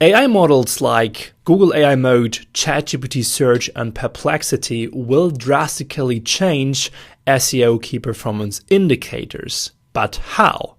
AI models like Google AI Mode, ChatGPT Search, and Perplexity will drastically change SEO key performance indicators. But how?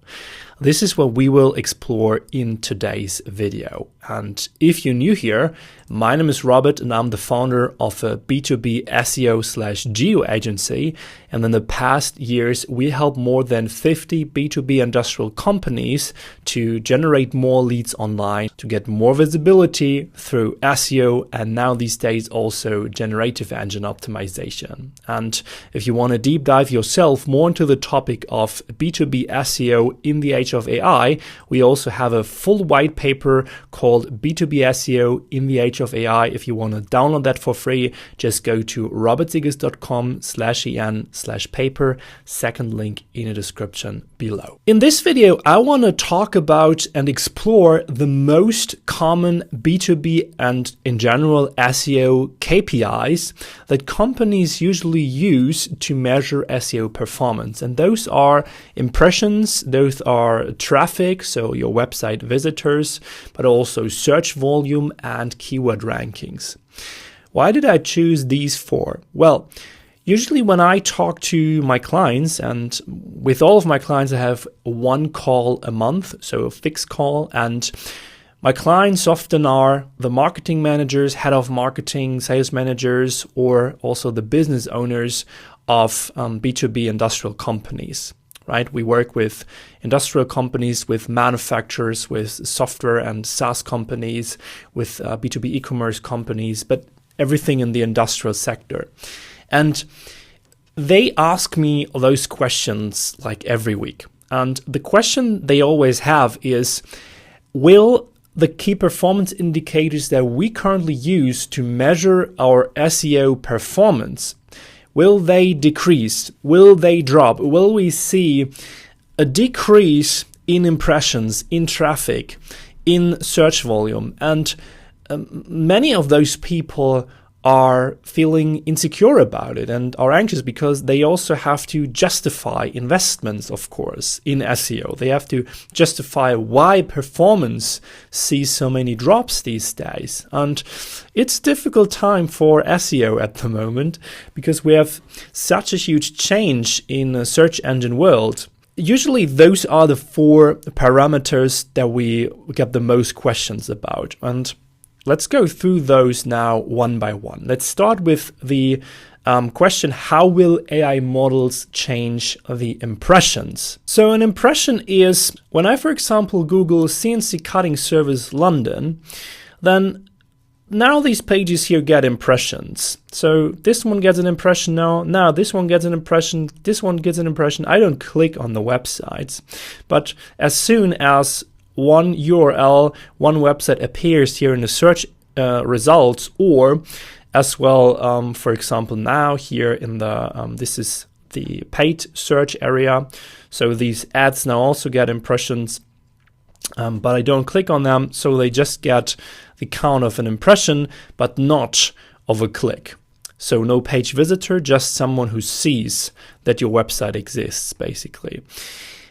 This is what we will explore in today's video. And if you're new here, my name is Robert and I'm the founder of a B2B SEO/geo agency. And in the past years, we help more than 50 B2B industrial companies to generate more leads online, to get more visibility through SEO, and now these days also generative engine optimization. And if you want to deep dive yourself more into the topic of B2B SEO in the age of AI, we also have a full white paper called B2B SEO in the age of AI. If you want to download that for free, just go to robertsiegers.com/en/paper, second link in the description below. In this video, I want to talk about and explore the most common B2B and in general SEO KPIs that companies usually use to measure SEO performance. And those are impressions, those are traffic, so your website visitors, but also search volume and keyword rankings. Why did I choose these four? Well, usually when I talk to my clients, and with all of my clients I have one call a month, so a fixed call, and my clients often are the marketing managers, head of marketing, sales managers, or also the business owners of B2B industrial companies. Right? We work with industrial companies, with manufacturers, with software and SaaS companies, with B2B e-commerce companies, but everything in the industrial sector. And they ask me those questions like every week. And the question they always have is, will the key performance indicators that we currently use to measure our SEO performance, will they decrease? Will they drop? Will we see a decrease in impressions, in traffic, in search volume? And many of those people are feeling insecure about it and are anxious because they also have to justify investments, of course, in SEO. They have to justify why performance sees so many drops these days. And it's a difficult time for SEO at the moment because we have such a huge change in the search engine world. Usually those are the four parameters that we get the most questions about. And let's go through those now one by one. Let's start with the question, how will AI models change the impressions? So an impression is, when I, for example, Google CNC cutting service London, then now these pages here get impressions. So this one gets an impression now this one gets an impression, this one gets an impression. I don't click on the websites, but as soon as one URL, one website appears here in the search results, or as well, for example, now here in the, this is the paid search area. So these ads now also get impressions, but I don't click on them. So they just get the count of an impression, but not of a click. So no page visitor, just someone who sees that your website exists, basically.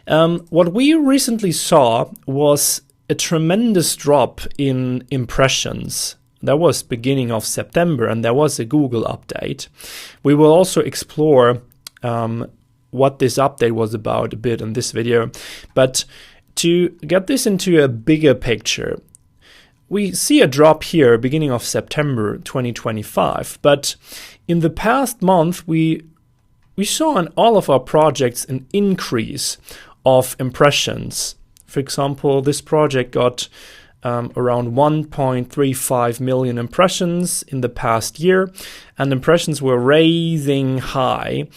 What we recently saw was a tremendous drop in impressions. That was beginning of September, and there was a Google update. We will also explore what this update was about a bit in this video. But to get this into a bigger picture, we see a drop here beginning of September 2025. But in the past month, we saw in all of our projects an increase of impressions. For example, this project got around 1.35 million impressions in the past year, and impressions were rising high.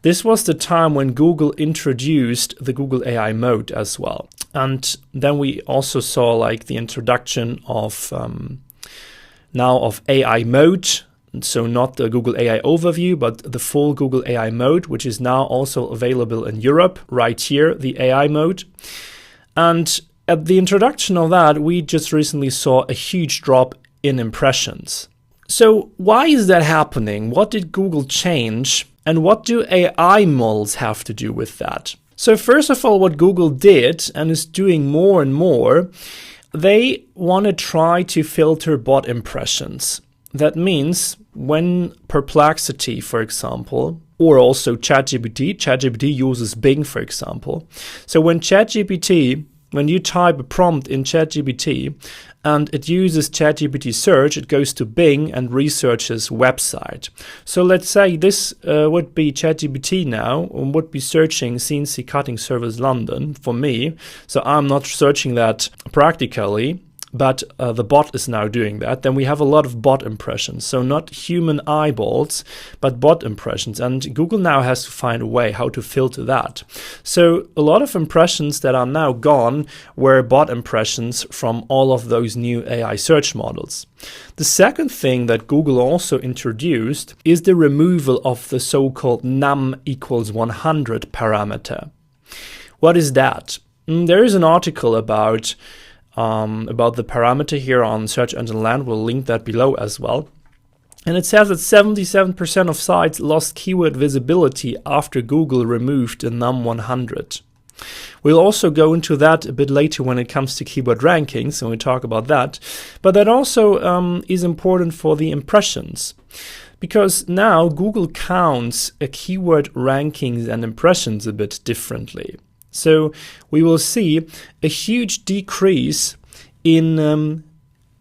This was the time when Google introduced the Google AI Mode as well. And then we also saw like the introduction of of AI Mode. So not the Google AI Overview, but the full Google AI Mode, which is now also available in Europe, right here, the AI Mode. And at the introduction of that, we just recently saw a huge drop in impressions. So why is that happening? What did Google change? And what do AI models have to do with that? So first of all, what Google did and is doing more and more they want to try to filter bot impressions. That means when Perplexity, for example, or also ChatGPT uses Bing, for example. So when you type a prompt in ChatGPT and it uses ChatGPT search, it goes to Bing and researches website. So let's say this would be ChatGPT now and would be searching CNC Cutting Service London for me. So I'm not searching that practically, but the bot is now doing that. Then we have a lot of bot impressions. So not human eyeballs, but bot impressions. And Google now has to find a way how to filter that. So a lot of impressions that are now gone were bot impressions from all of those new AI search models. The second thing that Google also introduced is the removal of the so-called num equals 100 parameter. What is that? There is an article about the parameter here on Search Engine Land. We'll link that below as well. And it says that 77% of sites lost keyword visibility after Google removed the num 100. We'll also go into that a bit later when it comes to keyword rankings, and we talk about that. But that also is important for the impressions, because now Google counts keyword rankings and impressions a bit differently. So we will see a huge decrease in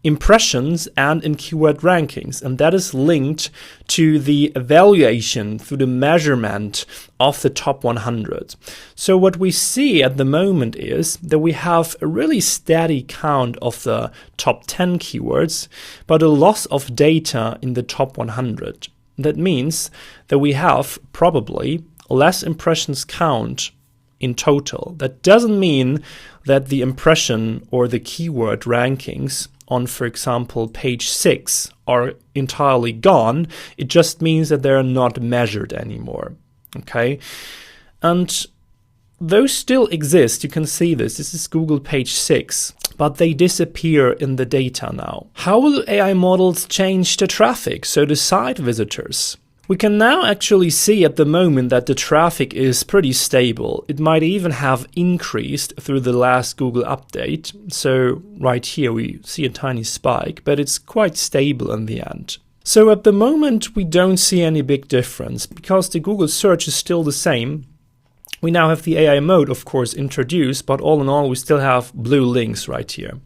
impressions and in keyword rankings, and that is linked to the evaluation through the measurement of the top 100. So what we see at the moment is that we have a really steady count of the top 10 keywords, but a loss of data in the top 100. That means that we have probably less impressions count in total. That doesn't mean that the impression or the keyword rankings on, for example, page 6 are entirely gone. It just means that they're not measured anymore. Okay? And those still exist. You can see this. This is Google page 6, but they disappear in the data now. How will AI models change the traffic, so the site visitors? We can now actually see at the moment that the traffic is pretty stable. It might even have increased through the last Google update. So right here we see a tiny spike, but it's quite stable in the end. So at the moment we don't see any big difference because the Google search is still the same. We now have the AI mode, of course, introduced, but all in all we still have blue links right here.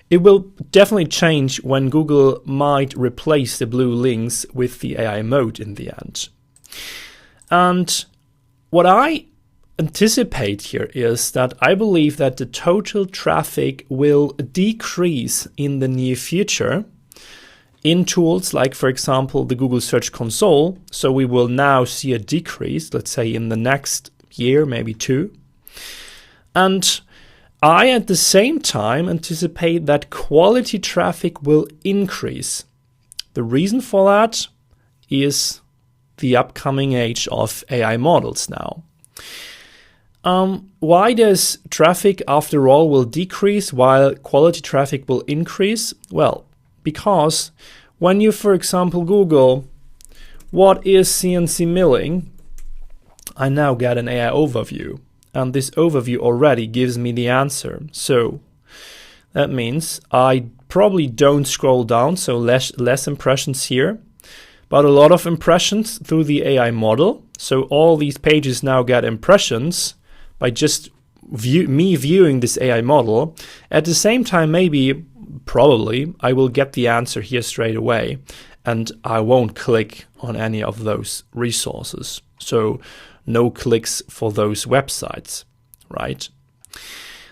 It will definitely change when Google might replace the blue links with the AI mode in the end. And what I anticipate here is that I believe that the total traffic will decrease in the near future in tools like, for example, the Google Search Console. So we will now see a decrease, let's say in the next year, maybe 2. And I, at the same time, anticipate that quality traffic will increase. The reason for that is the upcoming age of AI models now. Why does traffic, after all, will decrease while quality traffic will increase? Well, because when you, for example, Google, what is CNC milling? I now get an AI overview. And this overview already gives me the answer. So that means I probably don't scroll down, so less impressions here, but a lot of impressions through the AI model. So all these pages now get impressions by just me viewing this AI model. At the same time, probably, I will get the answer here straight away, and I won't click on any of those resources. So no clicks for those websites, right?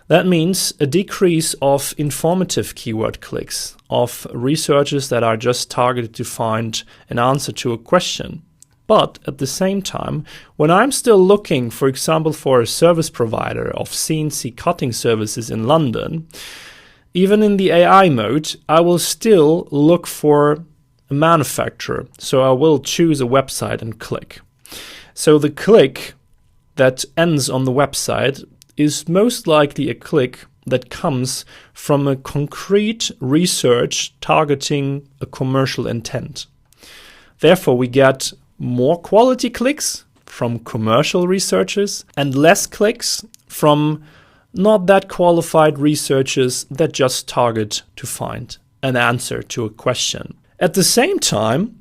That means a decrease of informative keyword clicks, of researchers that are just targeted to find an answer to a question. But at the same time, when I'm still looking, for example, for a service provider of CNC cutting services in London, even in the AI mode, I will still look for a manufacturer. So I will choose a website and click. So the click that ends on the website is most likely a click that comes from a concrete research targeting a commercial intent. Therefore, we get more quality clicks from commercial researchers and less clicks from not that qualified researchers that just target to find an answer to a question. At the same time,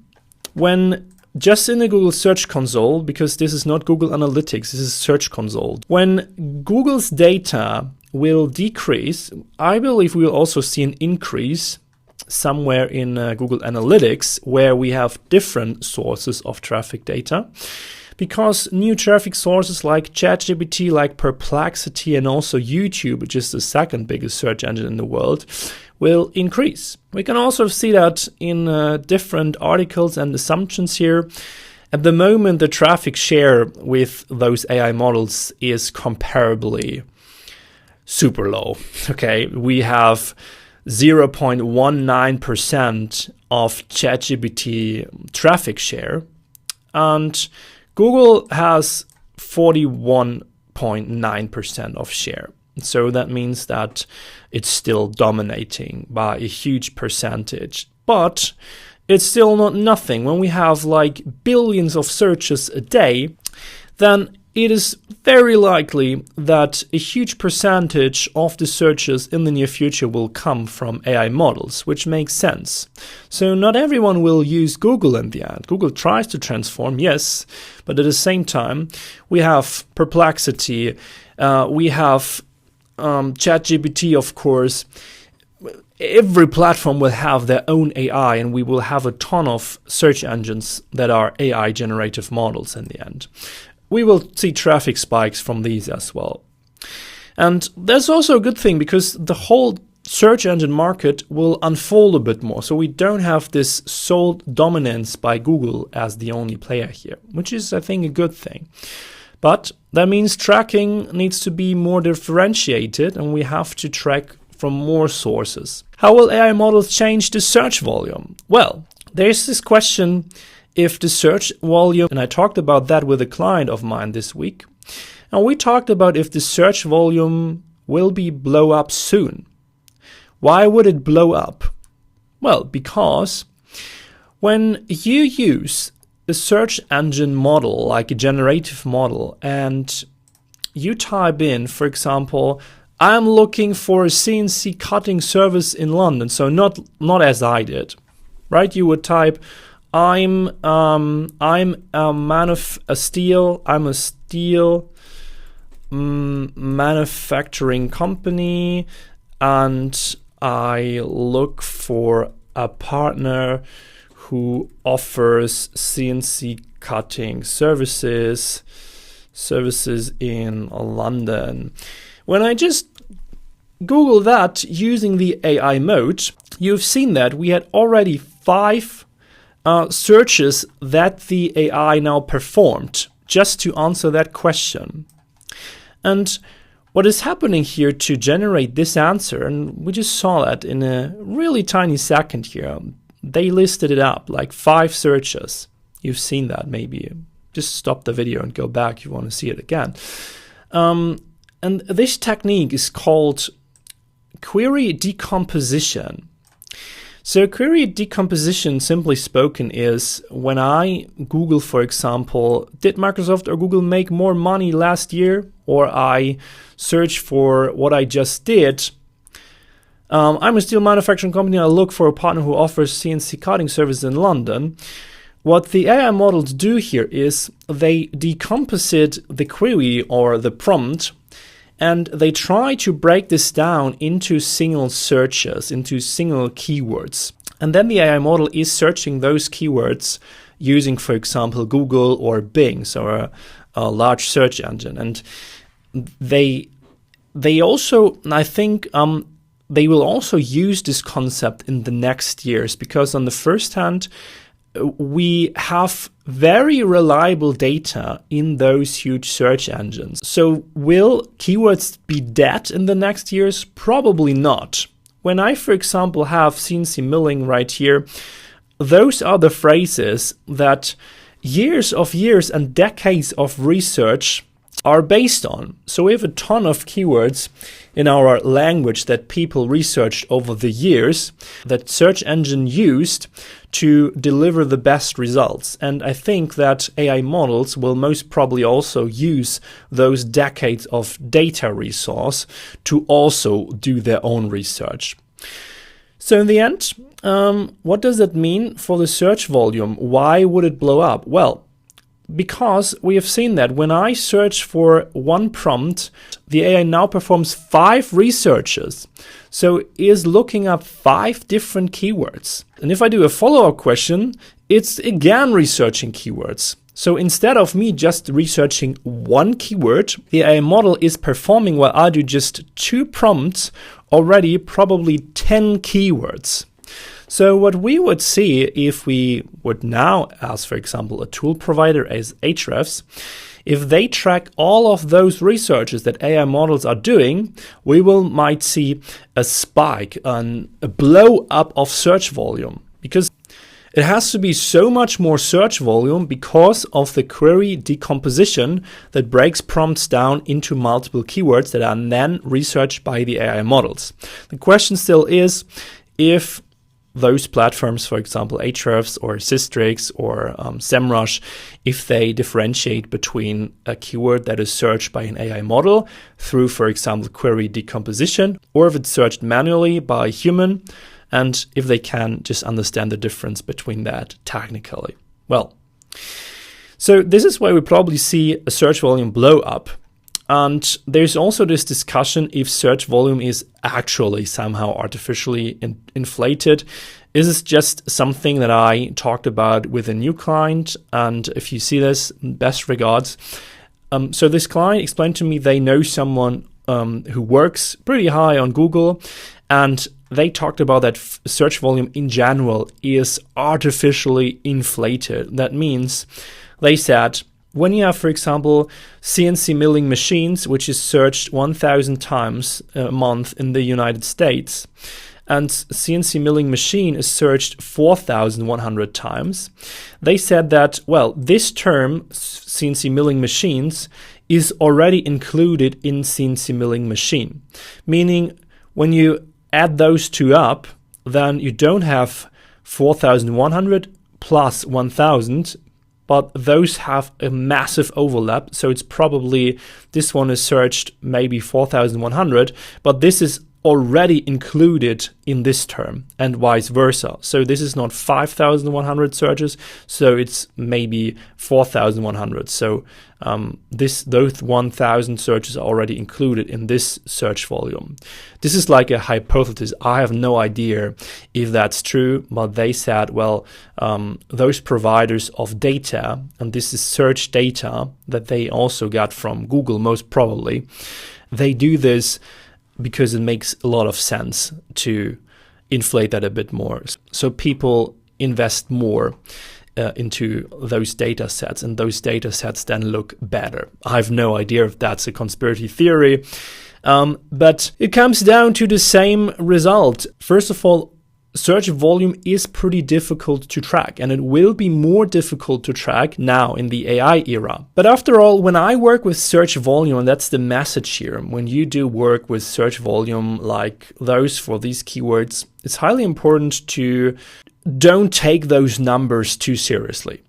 when just in the Google Search Console, because this is not Google Analytics, this is Search Console, when Google's data will decrease, I believe we will also see an increase somewhere in Google Analytics, where we have different sources of traffic data, because new traffic sources like ChatGPT, like Perplexity, and also YouTube, which is the second biggest search engine in the world, will increase. We can also see that in different articles and assumptions here. At the moment, the traffic share with those AI models is comparably super low. Okay, we have 0.19% of ChatGPT traffic share, and Google has 41.9% of share. So that means that it's still dominating by a huge percentage. But it's still not nothing. When we have like billions of searches a day, then it is very likely that a huge percentage of the searches in the near future will come from AI models, which makes sense. So not everyone will use Google in the end. Google tries to transform, yes, but at the same time, we have Perplexity, we have ChatGPT, of course. Every platform will have their own AI, and we will have a ton of search engines that are AI generative models in the end. We will see traffic spikes from these as well. And that's also a good thing, because the whole search engine market will unfold a bit more. So we don't have this sole dominance by Google as the only player here, which is, I think, a good thing. But that means tracking needs to be more differentiated, and we have to track from more sources. How will AI models change the search volume? Well, there's this question if the search volume, and I talked about that with a client of mine this week, and we talked about if the search volume will be blow up soon. Why would it blow up? Well, because when you use a search engine model, like a generative model, and you type in, for example, I'm looking for a CNC cutting service in London, so not as I did, right? You would type, I'm a steel manufacturing company, and I look for a partner who offers CNC cutting services in London. When I just Google that using the AI mode, you've seen that we had already 5 searches that the AI now performed just to answer that question. And what is happening here to generate this answer, and we just saw that in a really tiny second here, they listed it up like 5 searches. You've seen that maybe. Just stop the video and go back if you want to see it again. And this technique is called query decomposition. So query decomposition, simply spoken, is when I Google, for example, did Microsoft or Google make more money last year? Or I search for what I just did. I'm a steel manufacturing company. I look for a partner who offers CNC cutting service in London. What the AI models do here is they decomposite the query or the prompt, and they try to break this down into single searches, into single keywords. And then the AI model is searching those keywords using, for example, Google or Bing, so a large search engine. And they also, I think, they will also use this concept in the next years, because on the first hand, we have very reliable data in those huge search engines. So will keywords be dead in the next years? Probably not. When I, for example, have CNC milling right here, those are the phrases that years and decades of research are based on. So we have a ton of keywords in our language that people researched over the years that search engine used to deliver the best results. And I think that AI models will most probably also use those decades of data resource to also do their own research. So in the end, what does that mean for the search volume? Why would it blow up? Well, because we have seen that when I search for one prompt, the AI now performs 5 researches. So it is looking up 5 different keywords. And if I do a follow-up question, it's again researching keywords. So instead of me just researching one keyword, the AI model is performing, while I do just 2 prompts, already probably 10 keywords. So what we would see if we would now ask, for example, a tool provider as Ahrefs, if they track all of those researches that AI models are doing, we might see a spike, a blow up of search volume, because it has to be so much more search volume because of the query decomposition that breaks prompts down into multiple keywords that are then researched by the AI models. The question still is if those platforms, for example, Ahrefs or Systrix or SEMrush, if they differentiate between a keyword that is searched by an AI model through, for example, query decomposition, or if it's searched manually by a human, and if they can just understand the difference between that technically. Well, so this is why we probably see a search volume blow up. And there's also this discussion if search volume is actually somehow artificially inflated. Is this just something that I talked about with a new client? And if you see this, best regards. So this client explained to me they know someone who works pretty high on Google, and they talked about that search volume in general is artificially inflated. That means they said, when you have, for example, CNC milling machines, which is searched 1,000 times a month in the United States, and CNC milling machine is searched 4,100 times, they said that, well, this term, CNC milling machines, is already included in CNC milling machine. Meaning, when you add those two up, then you don't have 4,100 plus 1,000, but those have a massive overlap. So it's probably this one is searched maybe 4,100, but this is already included in this term and vice versa. So this is not 5,100 searches, so it's maybe 4,100. So those 1,000 searches are already included in this search volume. This is like a hypothesis. I have no idea if that's true, but they said, well, those providers of data, and this is search data that they also got from Google most probably, they do this because it makes a lot of sense to inflate that a bit more. So people invest more into those data sets, and those data sets then look better. I have no idea if that's a conspiracy theory, but it comes down to the same result. First of all, search volume is pretty difficult to track, and it will be more difficult to track now in the AI era. But after all, when I work with search volume, and that's the message here, when you do work with search volume like those for these keywords, it's highly important to don't take those numbers too seriously.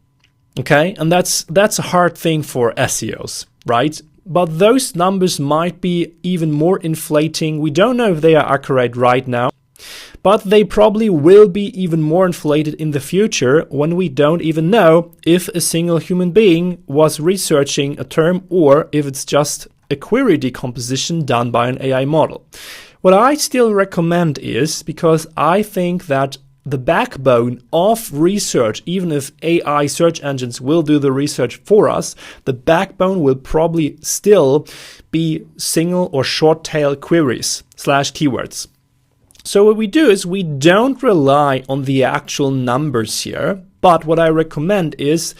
Okay? And that's a hard thing for SEOs, right? But those numbers might be even more inflating. We don't know if they are accurate right now, but they probably will be even more inflated in the future when we don't even know if a single human being was researching a term or if it's just a query decomposition done by an AI model. What I still recommend is, because I think that the backbone of research, even if AI search engines will do the research for us, the backbone will probably still be single or short tail queries / keywords. So what we do is we don't rely on the actual numbers here, but what I recommend is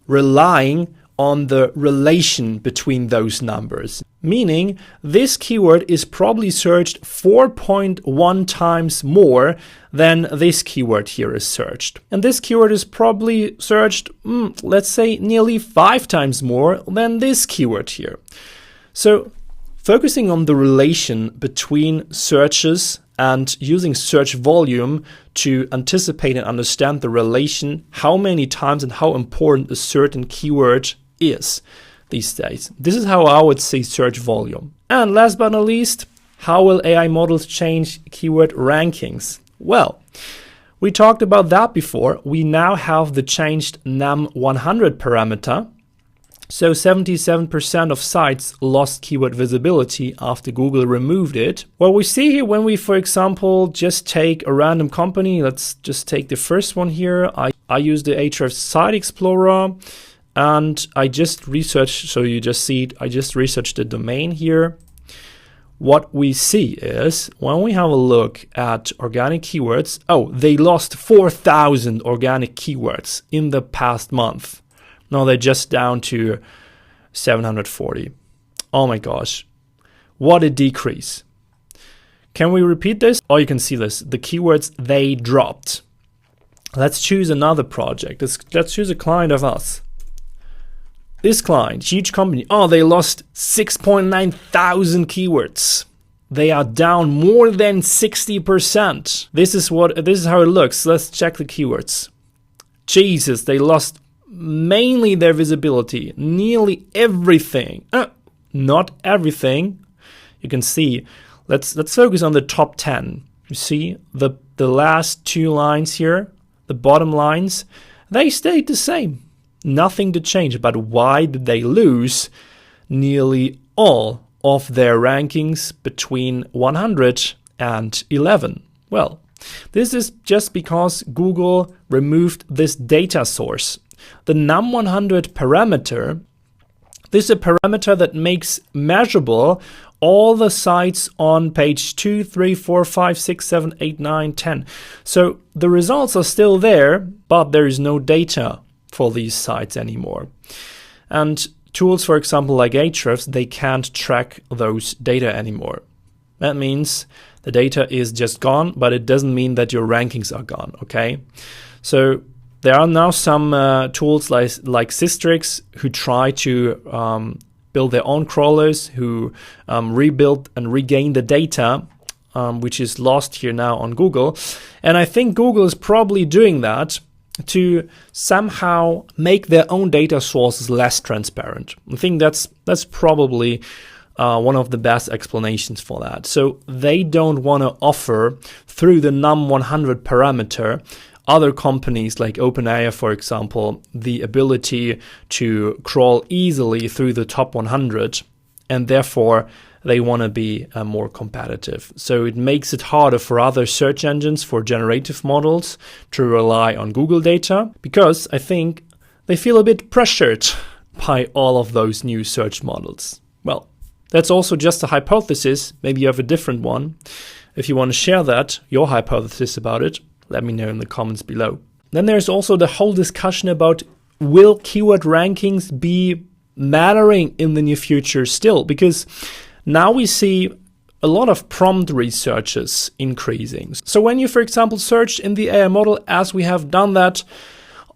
relying on the relation between those numbers. Meaning this keyword is probably searched 4.1 times more than this keyword here is searched. And this keyword is probably searched, let's say, nearly 5 times more than this keyword here. So focusing on the relation between searches and using search volume to anticipate and understand the relation, how many times and how important a certain keyword is these days. This is how I would say search volume. And last but not least, how will AI models change keyword rankings? Well, we talked about that before. We now have the changed NAM100 parameter. So 77% of sites lost keyword visibility after Google removed it. What we see here when we, for example, just take a random company, let's just take the first one here. I use the Ahrefs Site Explorer and I just researched, so you just see it, I just researched the domain here. What we see is when we have a look at organic keywords, they lost 4,000 organic keywords in the past month. Now they're just down to 740. Oh my gosh, what a decrease. Can we repeat this? Oh, you can see this. The keywords, they dropped. Let's choose another project. Let's choose a client of us. This client, huge company, they lost 6.9 thousand keywords. They are down more than 60%. This is how it looks. Let's check the keywords. Jesus, they lost mainly their visibility, nearly everything. Not everything. You can see. Let's focus on the top 10. You see the last 2 lines here, the bottom lines, they stayed the same. Nothing to change. But why did they lose nearly all of their rankings between 100 and 11? Well, this is just because Google removed this data source. The NAM100 parameter, this is a parameter that makes measurable all the sites on page 2, 3, 4, 5, 6, 7, 8, 9, 10. So the results are still there, but there is no data for these sites anymore. And tools, for example, like Ahrefs, they can't track those data anymore. That means the data is just gone, but it doesn't mean that your rankings are gone, okay? So there are now some tools like Systrix who try to build their own crawlers, who rebuild and regain the data, which is lost here now on Google. And I think Google is probably doing that to somehow make their own data sources less transparent. I think that's probably one of the best explanations for that. So they don't want to offer through the NAM100 parameter other companies like OpenAI, for example, the ability to crawl easily through the top 100, and therefore they want to be more competitive. So it makes it harder for other search engines, for generative models, to rely on Google data, because I think they feel a bit pressured by all of those new search models. Well, that's also just a hypothesis. Maybe you have a different one. If you want to share that, your hypothesis about it, let me know in the comments below. Then there's also the whole discussion about, will keyword rankings be mattering in the near future still? Because now we see a lot of prompt researches increasing. So when you, for example, search in the AI model, as we have done that,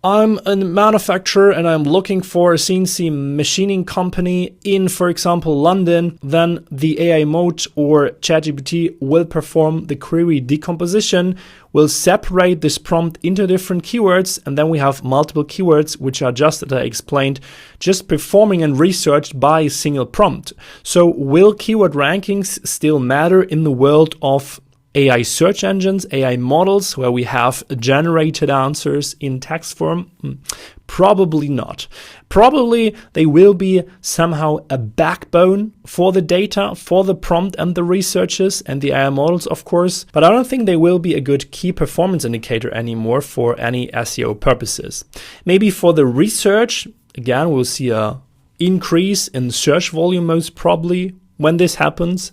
I'm a manufacturer and I'm looking for a CNC machining company in, for example, London, then the AI mode or ChatGPT will perform the query decomposition, will separate this prompt into different keywords, and then we have multiple keywords which are just, as I explained, just performing and researched by a single prompt. So will keyword rankings still matter in the world of AI search engines, AI models, where we have generated answers in text form? Probably not. Probably they will be somehow a backbone for the data, for the prompt and the researchers and the AI models, of course. But I don't think they will be a good key performance indicator anymore for any SEO purposes. Maybe for the research, again, we'll see a increase in search volume most probably when this happens.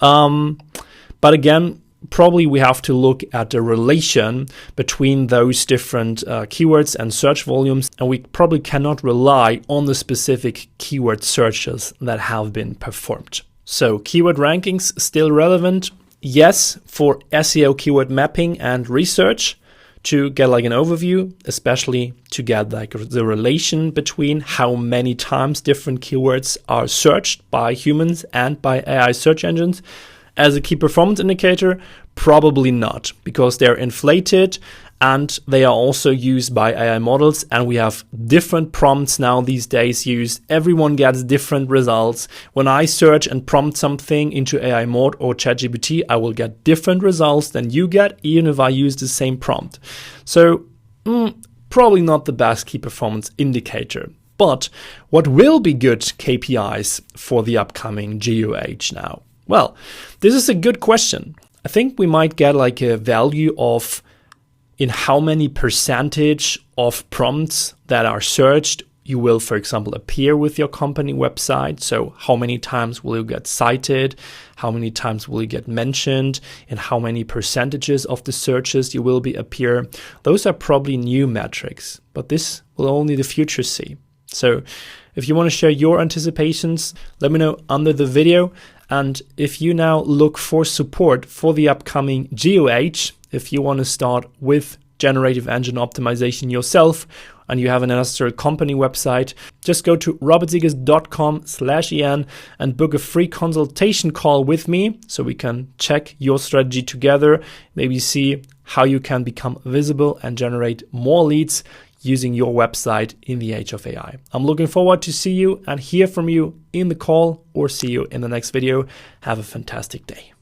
But again, probably we have to look at the relation between those different keywords and search volumes, and we probably cannot rely on the specific keyword searches that have been performed. So keyword rankings still relevant? Yes, for SEO keyword mapping and research, to get like an overview, especially to get like the relation between how many times different keywords are searched by humans and by AI search engines. As a key performance indicator, probably not, because they're inflated and they are also used by AI models, and we have different prompts now these days used. Everyone gets different results. When I search and prompt something into AI mode or ChatGPT, I will get different results than you get, even if I use the same prompt. So probably not the best key performance indicator. But what will be good KPIs for the upcoming geo age now? Well, this is a good question. I think we might get like a value of in how many percentage of prompts that are searched you will, for example, appear with your company website. So how many times will you get cited? How many times will you get mentioned? And how many percentages of the searches you will be appear? Those are probably new metrics, but this will only the future see. So if you want to share your anticipations, let me know under the video. And if you now look for support for the upcoming geo age, if you want to start with generative engine optimization yourself and you have an industrial company website, just go to robertsiegers.com/en and book a free consultation call with me so we can check your strategy together, maybe see how you can become visible and generate more leads using your website in the age of AI. I'm looking forward to see you and hear from you in the call or see you in the next video. Have a fantastic day.